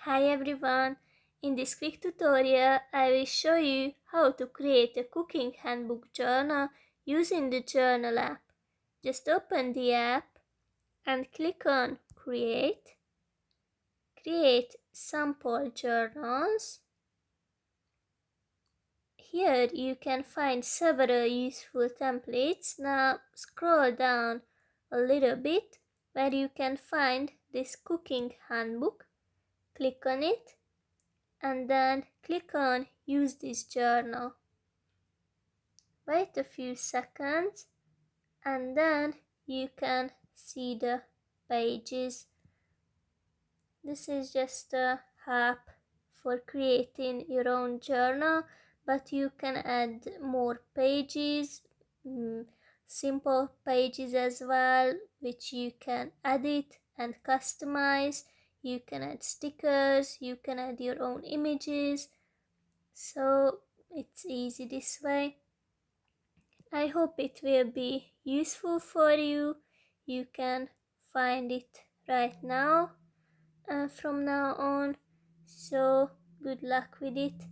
Hi everyone! In this quick tutorial, I will show you how to create a cooking handbook journal using the journal app. Just open the app and click on Create. Create sample journals. Here you can find several useful templates. Now scroll down a little bit where you can find this cooking handbook. Click on it and then click on Use this journal. Wait a few seconds and then you can see the pages. This is just a help for creating your own journal, but you can add more pages, simple pages as well, which you can edit and customize. You can add stickers, you can add your own images, so it's easy this way. I hope it will be useful for you. You can find it right now from now on. So good luck with it.